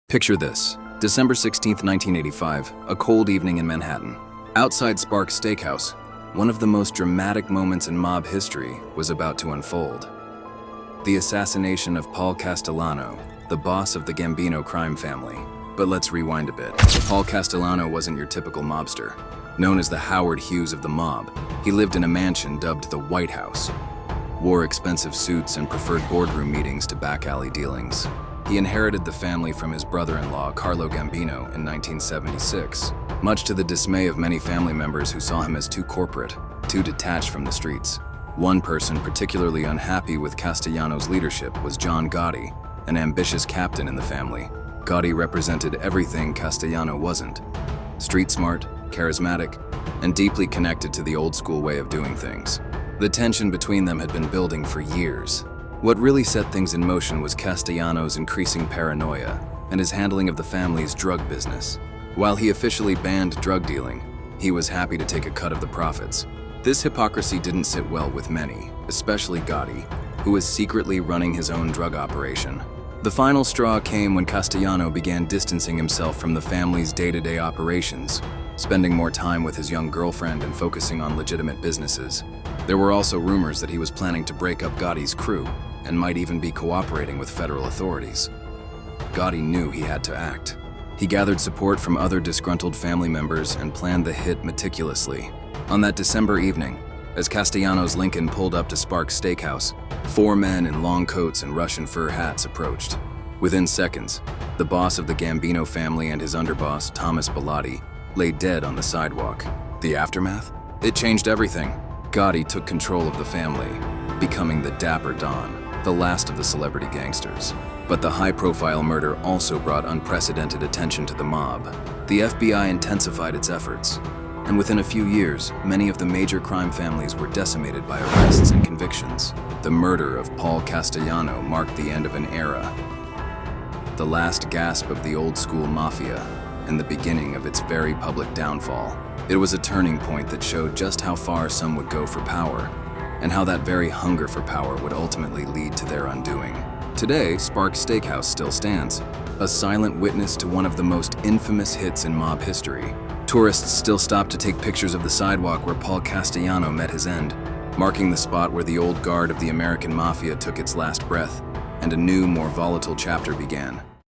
Picture this, December 16th, 1985, a cold evening in Manhattan. Outside Sparks Steakhouse, one of the most dramatic moments in mob history was about to unfold. The assassination of Paul Castellano, the boss of the Gambino crime family. But let's rewind a bit. Paul Castellano wasn't your typical mobster. Known as the Howard Hughes of the mob, he lived in a mansion dubbed the White House, wore expensive suits and preferred boardroom meetings to back-alley dealings. He inherited the family from his brother-in-law, Carlo Gambino, in 1976, much to the dismay of many family members who saw him as too corporate, too detached from the streets. One person particularly unhappy with Castellano's leadership was John Gotti, an ambitious captain in the family. Gotti represented everything Castellano wasn't: street smart, charismatic, and deeply connected to the old-school way of doing things. The tension between them had been building for years. What really set things in motion was Castellano's increasing paranoia and his handling of the family's drug business. While he officially banned drug dealing, he was happy to take a cut of the profits. This hypocrisy didn't sit well with many, especially Gotti, who was secretly running his own drug operation. The final straw came when Castellano began distancing himself from the family's day-to-day operations, spending more time with his young girlfriend and focusing on legitimate businesses. There were also rumors that he was planning to break up Gotti's crew and might even be cooperating with federal authorities. Gotti knew he had to act. He gathered support from other disgruntled family members and planned the hit meticulously. On that December evening, as Castellano's Lincoln pulled up to Sparks Steakhouse, 4 men in long coats and Russian fur hats approached. Within seconds, the boss of the Gambino family and his underboss, Thomas Bellotti, lay dead on the sidewalk. The aftermath? It changed everything. Gotti took control of the family, becoming the Dapper Don, the last of the celebrity gangsters. But the high-profile murder also brought unprecedented attention to the mob. The FBI intensified its efforts, and within a few years, many of the major crime families were decimated by arrests and convictions. The murder of Paul Castellano marked the end of an era, the last gasp of the old-school mafia, and the beginning of its very public downfall. It was a turning point that showed just how far some would go for power, and how that very hunger for power would ultimately lead to their undoing. Today, Sparks Steakhouse still stands, a silent witness to one of the most infamous hits in mob history. Tourists still stop to take pictures of the sidewalk where Paul Castellano met his end, marking the spot where the old guard of the American mafia took its last breath, and a new, more volatile chapter began.